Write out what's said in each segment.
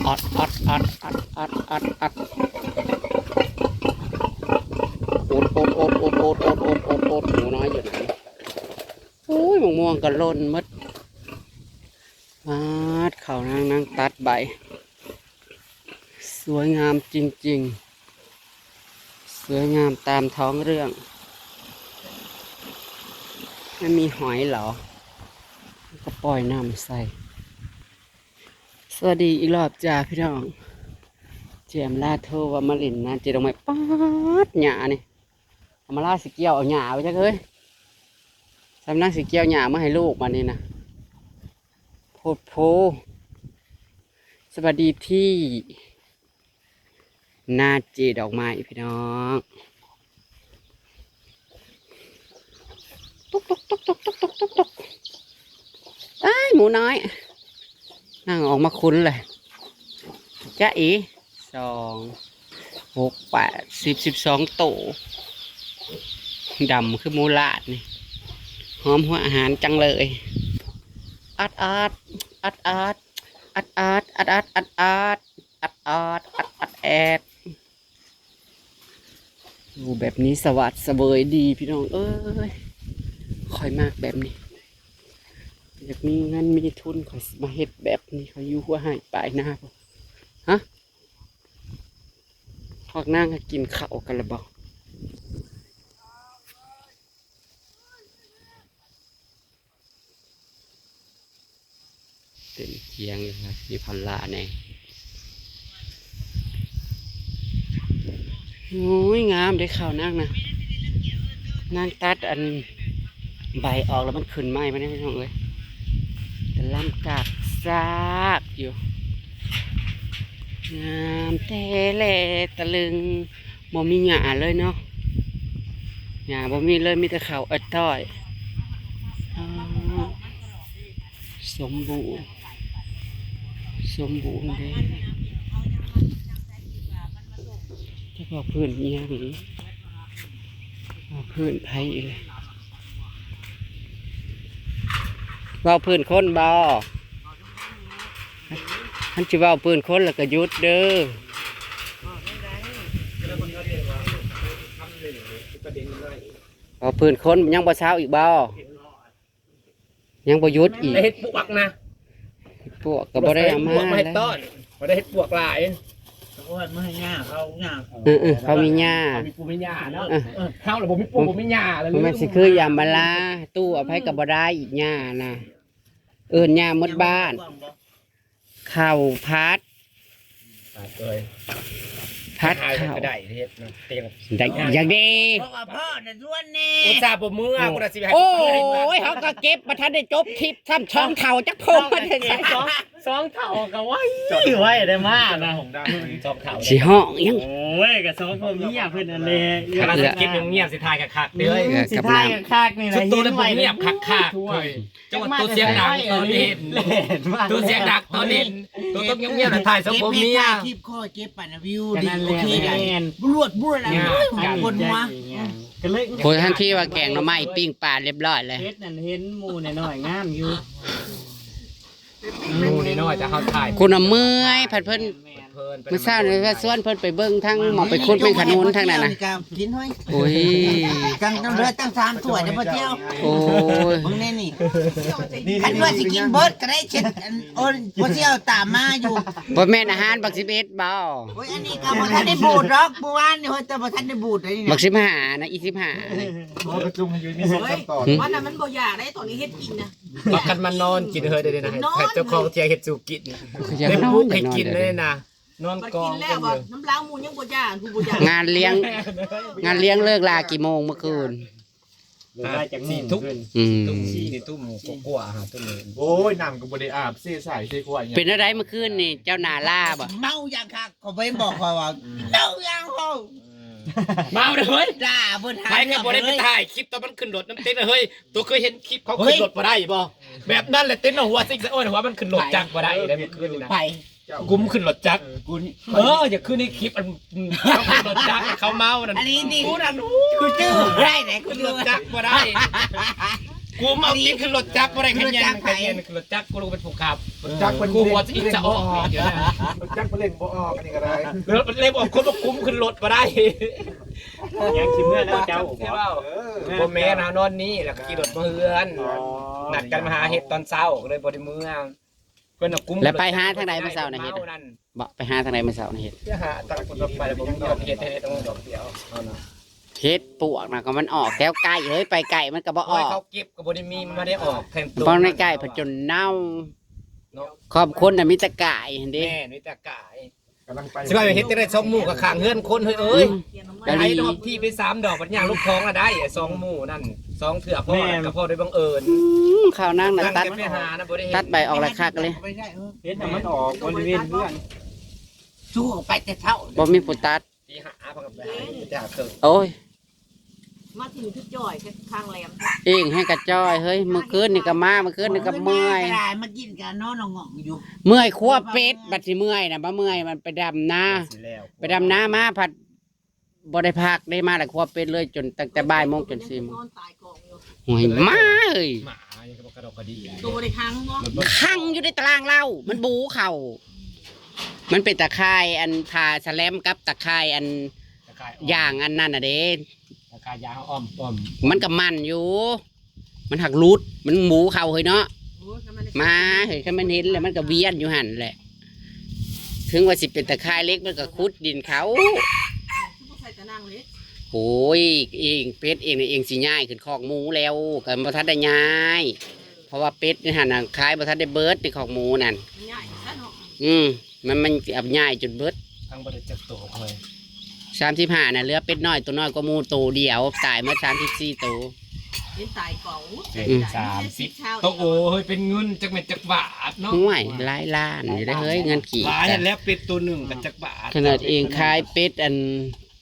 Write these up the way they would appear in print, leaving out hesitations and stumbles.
อัดอัดอัดอัดอัดอัดอัดโอดโอดโอดโอดโอดโอดโอดโอดโอดหนูน้อยอยู่ไหนโอ้ยมะม่วงกันล่นมัดมาดเขานั่งตัดใบสวยงามจริงๆสวยงามตามท้องเรื่องไม่มีหอยเหรอก็ปล่อยน้ำใส่สวัสดีอีกรอบจ้าพี่น้องเจมลาโทว่ามาลินนะเจดอกไม้ป๊าดหญ้านี่เอามาลาสิเกี่ยวเอาหญ้าไปจักเอ้ยสำนักสิเกี่ยวหญ้ามาให้ลูกมานี่นะโพดโพสวัสดีที่นาเจดอกไม้พี่น้องตุ๊กตุ๊กตุ๊กตุ๊กตุ๊กตุ๊กตุ๊กตุ๊กไอ้หมูน้อยนั่งออกมาคุ้นเลยจ้าอี2 6 8 10 12โตดำคือหมูลาดนี่หอมหัวอาหารจังเลยอัดอัดอัดอัดอัดอัดอัดอัดอัดอัดอัดอัดอัดอัดแอดดูแบบนี้สวัสดิ์เสวยดีพี่น้องเอ้ยคอยมากแบบนี้อยากมีเงินมีทุนคอยมาเฮ็ดแบบนี้คอยอยู่หัวหายปลายหน้าผมฮะพอกนั่งกินข้าวกันละบอกเต็มเคียงเลยครับมีพันละแน่โอ้ยงามได้ข้าวนั่งนะนั่งตัดอันใบออกแล้วมันขึ้นไหมไม่ได้พี่น้องเอ้ยแต่ลำกากซากอยู่งามแต่แลตะลึงบ่มีหญ้าเลยเนาะหญ้าบ่มีเลยมีแต่เขาต้อยสมบูรณ์สมบูรณ์เด้จะบอกพื้นเงี้ยหรือพื้นไผ่เลยว่าพื้นคนบ่ท่านจะว่าพื้นคนแล้วก็หยุดเด้อว่าพื้นคนยังบ่เช้าอีกบ่ยังบ่หยุดอีกได้เห็ดปวกนะพวกก็บ่ได้เอามาไม่ต้อนบ่ได้เห็ดปวกหลายเขาว่าไม่ให้หญ้าเขาหญ้าเขามีหญ้ามีปูมีหญ้าเนาะเข้าหรือผมมีปูผมมีหญ้าแล้วมันสิคือยามมาลาตู้อภัยก็บ่ได้อีกหญ้านะเอิ้นหญ้าหมดบ้านข้าวพัดพัดข้าวได้เฮ็ดนะเตียงได้อย่างดีเพราะว่าพ่อน่ะส่วนนี่อุตส่าห์บ่มือกูน่ะสิให้โอ้ยเขาก็เก็บมาทันได้จบคลิปซ้ำช่องเท่าจักพงมาได้ใส่สองเท่าก็ไว้ได้มากนะสองเท่าสิห้องยังโอ้ยก็สองคนนี้เพิ่นอันนี้ขนาดคลิปยังเงียบสิทายคักๆเด้อสิทายคักนี่แหละตัวนั้นเงียบคักๆจังหวะตัวเสียงดังตอนเห็นตัวเสียงดังตอนเห็นตัวต้องเงียบๆถ่ายสมผมเนี่ยคลิปข้อเก็บปั่นวิวดีโอเคได้บรวดอะไรคนวะโหท่านที่ว่าแกงหน่อไม้ปิ้งปลาเรียบร้อยเลยเฮ็ดนั่นเห็นหมูน้อยๆงามอยู่หมูน้อยๆจะเฮาถ่ายคุณเมื่อยผัดเพิ่นเมื่อเช้านี่ว่าส่วนเพิ่นไปเบิ่งทั้งหมอกไปคุดเป็นขนุนทั้งนั้นน่ะกินห้อยโอ้ยจังเรือตั้ง3ถ้วยเด้อพ่อเที่ยวโอ้ยมึงแน่นี่คันว่าสิกินเบิดก็ได้เช็ดโอ้พ่อเที่ยวตามมาอยู่บ่แม่นอาหารบัก11บ่โอ้ยอันนี้ก็บ่ทันได้บูดหรอกเมื่อวานนี่แต่บ่ทันได้บูดเลยนี่บัก15นะอี15ประชุมอยู่นี่เฮ็ดตอนว่านั้นมันบ่อยากได้ตอนนี้เฮ็ดกินนะบักกันมานอนกินเฮ้ยได้นะให้เจ้าของเที่ยเฮ็ดสู่กินได้ปลูกให้กินเลยนะนอนกองแล้วบ่น้ำล้างมูลยังบ่ย่างกูบ่ย่างงานเลี้ยงเลิกลากี่โมงเมื่อคืน4 ทุ่มทุ่ม4นี่ทุ่มกว่าๆฮะทุ่มโอ้ยน้ำก็บ่ได้อาบเสียใส่เสียขวดเป็นอะไรเมื่อคืนนี่เจ้านาล่าบ่เมาอย่างคักขอไปบอกคอยว่าเมาอย่างเฮาเมาเฮ้ยด่าเพิ่นถ่ายก็บ่ได้ไปถ่ายคลิปตอนมันขึ้นรถน้ำเต้นเฮ้ยตัวเคยเห็นคลิปเขาขึ้นรถบ่ได้บ่แบบนั้นแหละเต้นหัวซิกโอ้ยหัวมันขึ้นรถจักบ่ได้ได้เมื่อคืนนี่นะไปกุมขึ้นรถจักรอย่าขึ้นในคลิปอันเขาขึ้นรถจักรเขาเมานั่นอันนี้ดิกูนั่นกูจื้อได้ไหนกูขึ้นรถจักรบ่ได้ กูมาเอาตีนขึ้นรถจักรบ่ได้ขยันขึ้นรถจักรกูลงเป็นผู้ขับ จักมัน กูว่าจะอีกจะออกเดี๋ยวนะ จักมันเล่นบ่ออกอันนี้ก็ได้ รถเล็บออกคนมาคุ้มขึ้นรถมาได้ ยังชิมเมื่อแล้วเจ้า ใช่เปล่าพ่อแม่นะนอนนี่แล้วก็ขี่รถมาเฮือนนัดกันมาหาเห็ดตอนเช้าเลยบ่ได้มื้อเพิ่นเอากุ้ม แล้วไปหาทางใดมาเช้าน่ะเฮ็ดบ่ไปหาทางใดมาเช้าน่ะเฮ็ด จะหาตักคนไปแล้วผมยอดเห็ดให้ต้องดอกเดียวเอานะ เฮ็ดปวกน่ะก็มันออกแถวไก่เฮ้ยไปไก่มันก็บ่อ โอ้ย อก เขาเก็บก็บ่ได้มีมันบ่ได้ออกแทนตัว เพราะในไก่ผจญเน่า เนาะ ขอบคนน่ะมีแต่ไก่หั่นเด้ แม่นี่แต่กาย กำลังไป สิว่าเฮ็ดจะได้2หมู่กับข้างเฮือนคนเฮ้ยเอ้ย เกียร์น้ำมัน ก็ ไอ้ดอกที่ไป3ดอกบัดย่างลูกท้องละได้2หมู่นั่น2เถื่อพ่อนั่นก็พ่อโดยบังเอิญ ข้าวนั่งน่ะ นั่น ตัด ก็ไปหานะบ่ได้เฮ็ด ตัดใบออกราคากันเลย เฮ็ดให้มันออกบริเวณเพื่อน สู้ออกไปแต่เท่า บ่มีผู้ตัด ตีหาพังกับไปหาจะหาเกิด โอ้ย มาถึงทุกจ่อยแค่ข้างแหลม เองให้กระจ้อยเฮ้ยเมื่อคืนนี่ก็มาเมื่อคืนนี่ก็เมื่อย ได้มากินกันนอนงอกอยู่ เมื่อยคั่วเป็ดบัดสิเมื่อยน่ะบ่เมื่อยมันไปดำนา สิแล้ว ไปดำนามาผัดบ่ได้พักได้มาแล้วคั่วเป็ดเลยจนตั้งแต่บ่ายโมงจน4โม น ง อนตายกองอยู่ โอ้ยมาเอ้ย หมายังก็กระดกกระดี ตัวในค้างบ่ ขังอยู่ในตารางเรามันบูเข่ามันเป็นตะไคร่อันพาแสลมกับตะไคร่อันอย่างอันนั้นน่ะเด้ ราคายาอ้อม มันก็มันอยู่ มันหักรูดมันหมูเข่าเฮ้ยเนาะมาเฮ้ยถ้ามันเห็นแล้วมันก็เวียนอยู่หันแหละ ถึงว่าสิเป็นตะไคร่เล็กมันก็คุดดินเขา ใส่ตะนางเล็ก โอ้ยเองเป็ดเองนี่เองสิง่ายขึ้นคอกหมูแล้วกันบ่ทันได้ง่าย เพราะว่าเป็ดนี่หันน่ะคล้ายบ่ทันได้เบิดในคอกหมูนั่น ง่ายซะเนาะ มันอับง่ายจนเบิด ทั้งบริจักโตเลย 35น่ะเหลือเป็ดน้อยตัวน้อยก็หมูตัวเดียวตายมา34ตัว เป็นตายกอง 30โตโอ้เฮ้ยเป็นเงินจักเม็ดจักบาทเนาะ ห่วยหลายล้านอยู่ได้เฮ้ยเงินกี่ หลายแล้วเป็ดตัวหนึ่งกับจักบาท ขนาดเองขายเป็ดอัน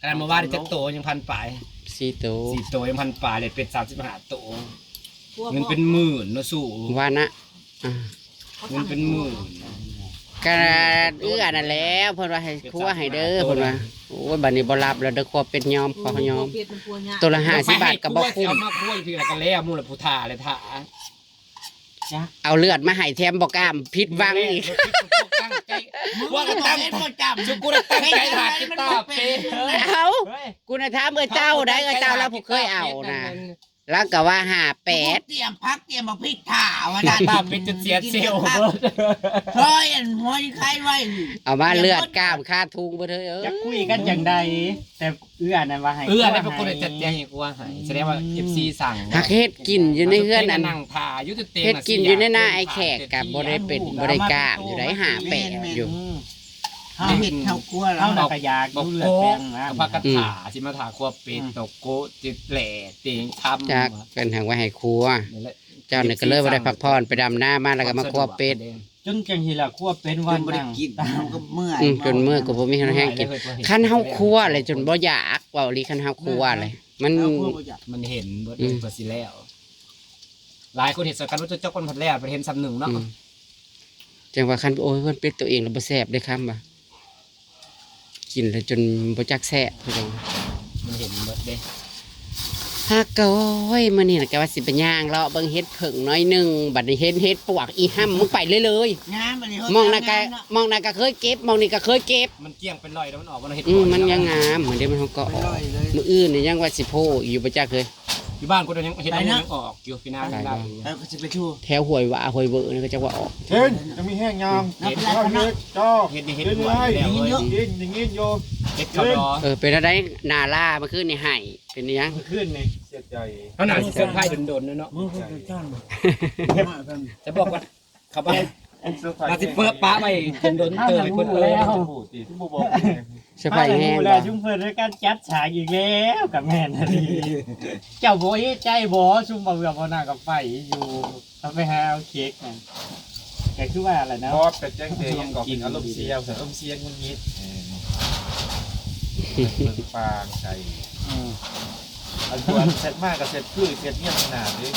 ขนาดมาว่าจักโตยังพันปลาย 4ตัว 4โตยังพันปลายเลยเป็ด35โตเงินเป็นหมื่นเนาะสู้ ว่านะอ่า เงินเป็นหมื่น กระเอื้อนั่นแหล้วเพิ่นว่าให้ครัวให้เด้อเพิ่นว่าโอ้ยบัดนี้บ่รับแล้วเด้อครัวเป็ดยอมขอยอมตัวละ50 บาทก็บ่คุ้ม เอามาคุยพี่ละกันแล้วมูละผู้ทาเลยท่า เอาเลือดมาให้แถมบ่กล้ามผิดหวังอีก ตั้งใจว่าก็ตั้งชุกูตั้งใจหากินตาเป็ด เอากูน่ะถามเจ้าได้เจ้าแล้วผู้เคยเอานะแล้วก็ว่า58 เตรียมพักเตรียมมาพริกถ่าวันนั้น ตาเป็ดจะเสียเซลล์ เฮ้ยอันหัวที่ใครไว้ เอามาเลือดกล้ามคาทุงบ่เถอะ จะคุยกันอย่างใดแต่เอื้อนั่นว่าให้ ได้เป็นคนจัดแจงให้กูว่าให้แสดงว่า FC สั่ง ถ้าเฮ็ดกินอยู่ในเฮือนอัน นั่งทาอยู่เต็ม เฮ็ดกินอยู่ในหน้าไอ้แขกกับบ่ได้เป็นบ่ได้กล้ามอยู่ได้58อยู่ เขาเห็นเขากลัวแล้ เฮาว น่ะก็อยาก บอก ดูเลือด โก้ แปลงนะ พักกระถาสิมาถาควบเป็ดตกโก้จิตแหล่เตียงทำ จากเป็นทางไว้ให้ครัว เจ้านี่ก็เลยบ่ได้พักผ่อนไปดำหน้ามาแล้วก็มาคั่วเป็ด จนจังสิล่ะคั่วเป็น จ วัน นบริ นั่ง กินเขาก็เมื่อย จนมื้อก็บ่มีแห้งกินคันเฮาคั่วเลยจนบ่อยากเว้าอีหลีคันเฮาคั่วเลยมัน เขากลัวบ่อยาก มันเห็นเบิดเปิดสิแล้ว หลายคนเห็นสักการว่าเจ้าคนผัดแล้วไปเห็นซ้ำหนึ่งเนาะ จังว่าคันโอ้ยเพิ่นเป็ดตัวเองแล้วบ่แซ่บได้คำว่ากินแล้วจนบ่จักแซ่บคือจัง มันเห็นเบิดเด้ ฮักก็โอ้ยมื้อนี้น่ะก็ว่าสิไปย่างเลาะเบิ่งเฮ็ดผึ่งน้อยหนึงบัดนี้เห็นเฮ็ดปวกอีห่ำมึงไปเลย งามอันนี้ มองน่ะก็เคยเก็บมองนี่ก็เคยเก็บ มันเกี่ยงเป็นรอยแล้วมันออกมันเห็น มันยังงามเหมือนเดิมมันก็ ไป ออก ลอยเลย มืออื่นนี่ยังว่าสิโพอยู่ประจักษ์เลย อยู่บ้านกูยังเห็นยังออกอยู่พี่นาได้ แล้วก็จะไปชู้ แถวห้วยว่าห้วยเบอร์นี่ก็จะว่าออก เช่นจะมีแห้งยางเห็ดจ้อ เห็น เห็ เห็ ด น อะไร แล้ว ยิง เว้ย ยิงอย่างงี้โย เห็ดเขาดอ เป็นอะไรนาล่ามาขึ้นในไห่เป็นยัง ขึ้นนี่ เสียใจ เขาหนาเสื้อผ้าโดนๆเนาะ มึงก็จะจ้าง จะบอกว่าเขาไป เสื้อ นาสิเปิดป้าไปโดนเตยคนเลย ผู้ตีที่ผู้บอก เสื้อผ้าแห้ง แล้ชุ่มเพิ่นด้วยการจัดฉากอีกแล้วกับแม่นอันนี้เจ้าบ่เฮ็ดใจบ่ชุ่มบ่เบื่อบ่น่ากับไฟอยู่ทำไปหาเอาเค้กนั่นก็คือว่าอะไรนะ บอสเป็ดแจ้งเตยยังก่อกินอารมณ์เสียวอารมณ์เสียงงงิดเมืองปางใจอันตัวเสร็จมากกับเสร็จคือเสร็จเงียบขนาดนี้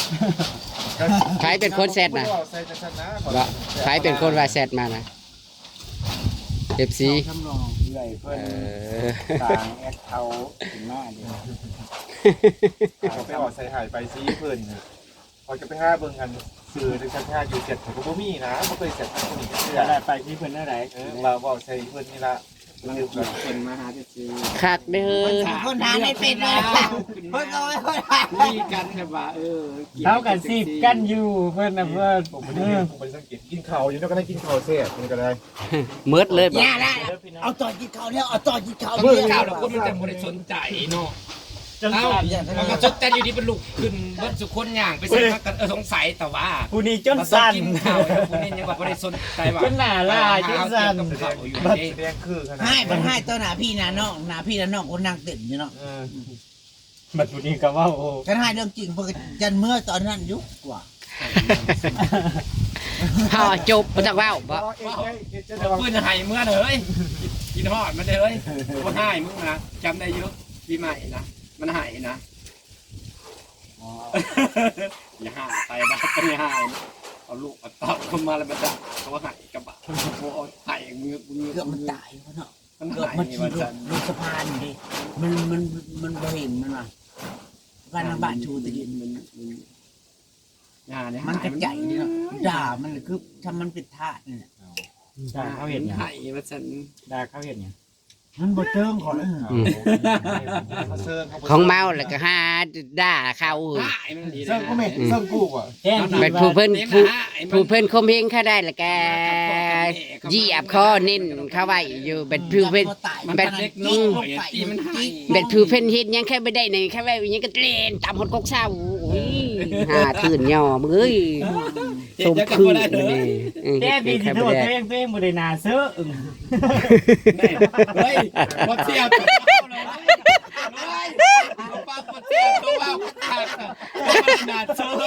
ใครเป็นคนแซดนะว่าใครเป็นคนว่าแซดมานะเอฟซี ทำรอง เอื่อยเพิ่นต่างแอคเขาถึงมาเด้ เขาไปออกใส่หายไปซีเพิ่น พอจะไปหาเบิ่งกันสื่อในชั้น5อยู่7ผมก็บ่มีนะบ่เคยเสร็จอันนี้เชื่อ จะได้ไปที่เพิ่นได้ไหน ว่าใส่เพิ่นนี่ละ มันเป็นมาหาซื่อ คักเด้อ คนทานไม่เป็นเลยเพิ่นก็ไม่ค่อยทาน มีกันแบบว่าเท่ากันสิบกันอยู่เพิ่นน่ะเพิ่น ผมบ่ได้สังเกตกินข้าวอยู่แล้วก็ได้กินข้าวแซ่บมันก็ได้ เมิดเลยบ่ อย่าละเอาต่อกินข้าวแล้วเอาต่อกินข้าว เมื่อข่าวแล้วคนมันจะบ่ได้สนใจเนาะ จน เอ้า สั่น มันก็สนใจอยู่ดีเป็นลูกขึ้นเบิ้ลสุคนย่างไปใส่มันก็สงสัยแต่ว่า ผู้นี้จนสั่น กินข้าวคนนี้ยังว่าบ่ได้สนใจว่า จนหน้าลายจนสั่น ข้าวอยู่ บัด เด้ แสดงคือขนาด ให้มันให้ตัวหน้าพี่หน้าน้องหน้าพี่หน้าน้องคนนั่งเต็มอยู่เนาะ บัดผู้นี้ก็ว่าโอ้ ฉันให้เรื่องจริงเพิ่นยันเมื่อตอนนั้นยุคกว่า พ่อจบบ่จักเว้าบ่ เพิ่นให้เมื่อเด้อกินฮอดมันเด้อบ่ให้มึงนะจำได้อยู่ปีใหม่นะมันให้นะอย่าหาไปบ้านก็อย่าหาเอาลูกเอาเต้าเข้ามาแล้วมันจะเขาหายกระบะโอ้หายเงือก เกือบมันตายเนาะ มัน เกือบ หาย มันขี่ มัน ร จะ ถลงสะพานดิมันบ่เห็นมันว่ะบ้านน้ำบ้านชูตะกี้ งานเนี่ย มันกระใจดิเนาะด่ามันคือถ้ามันเป็นทาสนี่แหละ ด่าเขาเห็นหยัง หายมันจะ ด่าเขาเห็นหยัง มันบ่เจิงขอเลย ของเมาแล้วก็หาด่าเขา หายมันดี เซิงกูแม่เซิงกูอ่ะ แจ้ง เป็นผู้เพิ่นผู้เพิ่นคมเฮงเขาได้แล้วก็เหยียบคอนิ่นเขาไว้อยู่เป็นผู้เพิ่น มันเป็นเล็กน้อยตีมันหาย เป็นผู้เพิ่นเฮ็ดหยังแค่บ่ได้ในแค่ไว้หยังก็เล่นตามฮอดกกเช้าโอ้ยหาทื่นย่อมึงเอ้ยสมคืนนี่ แจ้งดีสิโทษตัวเองบ่ได้น่าซื้อ เฮ้ยพอเที่ยวตัวเลยป้าพอเที่ยวตัวว่าขาดมันนาเชื่อ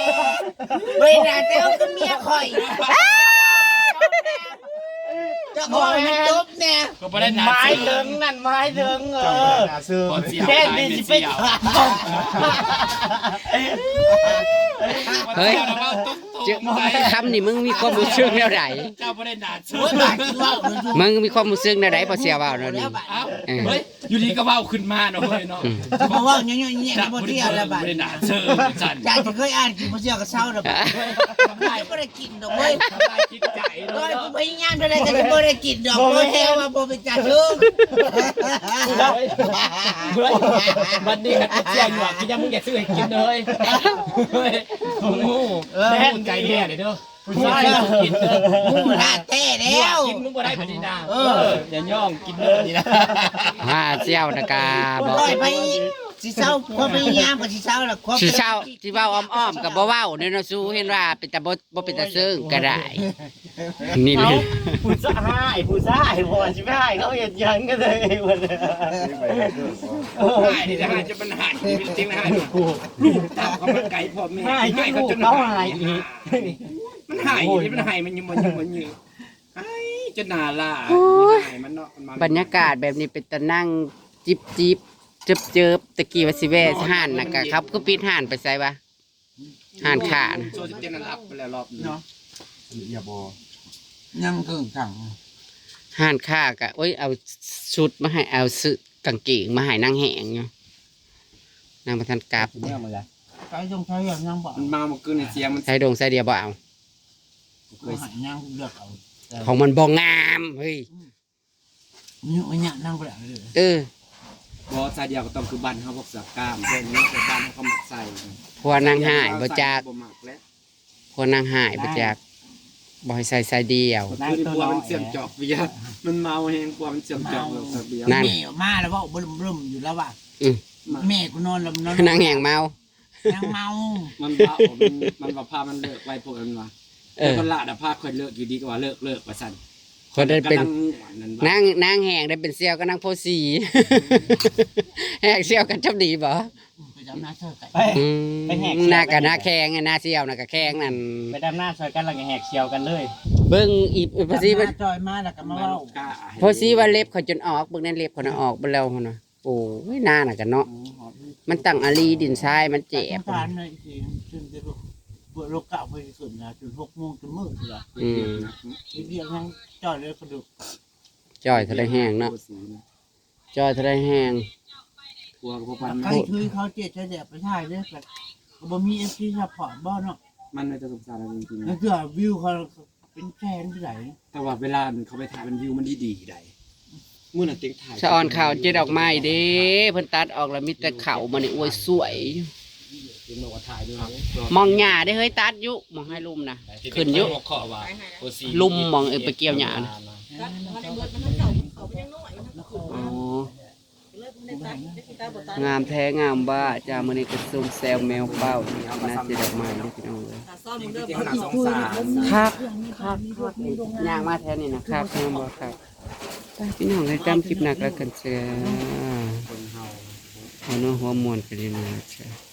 เวลาเจ้าก็เมียข่อยเจ้าของมันจบเนี่ย ก็ไม่ได้นา ไม้ เชื่ ถึ อง นั่นไม้ถึง เจ้าหน้าเซิง พอเที่ยว แจ้ง ไป ดี ไม่ สิไป เที่ยว เฮ้ย เจ้า คำนี่มึงมีความรู้สึกแนวใด เจ้าไม่ได้นาเชื่อ โอ้ยบาดที่ว่ามันอยู่ มึงมีความรู้สึกแนวใดพอเสียเว้านั่นนี่ เอ้าเฮ้ยอยู่ดีก็เว้าขึ้นมาเนาะเฮ้ยเนาะ เพราะว่าเงี้ยๆๆบ่เที่ยวแล้วบาด ไม่ได้นาเชื่อจัน อยากจะเคยอ่านกินบ่เที่ยวก็เศร้าแล้วบาดบ่ได้กินดอกเว้ย คิดใจ โอ้ย เนาะ กูพยายามเท่าใดก็บ่ได้กินดอกบ่แฮวว่าบ่เป็นจ่าเชิง เฮ้ยวันนี้ครับเที่ยวอยู่อ่ะกินยังมึงอย่าซื้อให้กินเลยเฮ้ยงูแม่ใจแย่เลยเด้อผู้ชายกินเด้อ หมูทาแท้แล้ว กินมึงบ่ได้พอดีนะอย่าย่องกินเด้อนี่นะ หาเสี่ยวนะกาบอก ร้อยไปสิเศร้าความพยายามก็สิเศร้าแล้วความ สิเช้าสิเว้าอ้อมๆก็บ่เว้าเด้อเนาะสู้เห็นว่าเป็นตาบ่เป็นตาซึ้งก็ได้นี่เล เอา ย ผู้ชายผู้ชายบ่สิไม่ให้เขาเห็นหยังก็เลยเพิ่น หายนี่หายจะมันหายจริงๆหายลูกตาเขามันไก่พ่อแม่ ให้จนลูกเขาหายอีก มันหายนี่มันหายมันอยู่ไอ้จะน่าล่ะหายมันเนาะ บรรยากาศแบบนี้เป็นตานั่งจิบเจิบตะกี้ว่าสิแว่ห่านน่ะก็ครับก็ปิดห่านไปไสวะห่านขาน่ะ โซเจนรับไปแล้วรอบนึง อย่าบอ ยังกึ่งขัง ห่านขาก็โอ้ยเอาชุดมาให้เอาซื้อกางเกงมาให้นางแหงอยู่นางบ่ทันกลับ เนี่ยมึงล่ะ ใช้จงใช้อย่างยังบอก มันมาเมื่อคืนในเสียงมัน ใส่ดงใส่เดียวบ่เอา เคยหายยังเลือกเอา ของมันบ่งามเฮ้ย นี่อันนี้นั่งไปแล้วเลย เออ บอใส่เดียวก็ต้องคือบันเขาบอกสักกามเพื่อนนี้คือบันเขาหมักใส่ พวนางหายบ่จัก บ่หมักแล้ว พวนางหายบ่จักบ่ให้ใส่เดียว คือปัวมันเสียมจอกเบียร์มันเมาแหงปัวมันเสียมจอกเบียร์ นั่น แม่มาแล้วว่าบึ้มอยู่แล้วว่ะแม่กูนอนแล้วนอน นางแหงเมา นางเมา มันเบามันว่าพามันเลิกไว้พวกนั้นว่า เออ คนละน่ะพาค่อยเลิกอยู่ดีกว่าเลิกว่าซั่น คนได้เป็น กำลังนั่นว่าน างแหงได้เป็นเสี่ยวก็นางโพสี แหกเสี่ยวกันจับดีบ่ ไปจำหน้าเธอไก่ ไป อืม ไปแหก หน้ากับหน้าแข้งอะหน้าเสี่ยวน่ะกับแข้งนั่น ไปดำหน้าช่วยกันแล้วก็แหกเชียวกันเลย เบิ่งอีโพสีมัน จอยมาแล้วก็มา มา เล่า ลูกกล้า โพสีว่าเล็บเขาจนออกเบิ่งนั่นเล็บเขาน่ะออกเบิ่งแล้วหั่นน่ะโอ้ยหน้าน่ะกันเนาะมันตั้งอาลีดินทรายมันเจ็บ ทานเลยสิจนจะปวดโรคเก่าไปสุดนะจน6 โมงจนมืดเลย อืม ทีเดียวทั้งจอยเลยกระดูก จ้อยทะเลแห้งเนาะจ้อยทะเลแห้ง กลัวพวกมัน ใครคือเขาเจ็ดใช้แดดไปถ่ายเลยแบบบ่มีเอฟซีซัพพอร์ตบ่เนาะ มันน่าจะสงสารเราจริง แล้วก็วิวเขาเป็นแสนที่ไหน ๆแต่ว่าเวลาเขาไปถ่ายมันวิวมันดีๆได้มื้อนั้นเต็งถ่าย สะออนข่าวเจ็ดดอกไม้เด้เพิ่นตัดออกแล้วมีแต่เขามันนี่อวยสวย เต็งบอกว่าถ่ายด้วย มองหญ้าได้เฮ้ยตัดอยู่มองให้ลุ่มนะขึ้นอยู่ หัวข้อว่าโอซี ลุ่มมองไปเกี่ยวหญ้านะ ตัดเขาได้เบิดมันทั้งเก่าเขาไปยังน้อยมันก็ขึ้น อ๋ มา อ เลยมันได้ตัดได้สิตาบ่ตัด งามแท้งามบ้าจ้ามื้อนี้ก็ซุ่มแซวแมวเป้านี่เอาน่าจะดอกไม้เด้อพี่น้องเอ้ย ตาซ่อนมึงเด้อ เต็ง บ่ น่า ติด สงสาร ครับนี่ย่างมาแท้นี่นะครับแม่บ่ครับไปพี่น้องให้จำคลิปหนักแล้วกันเจ้า คนเฮา หัวน้องหัวมวนไปเลยนะจ้า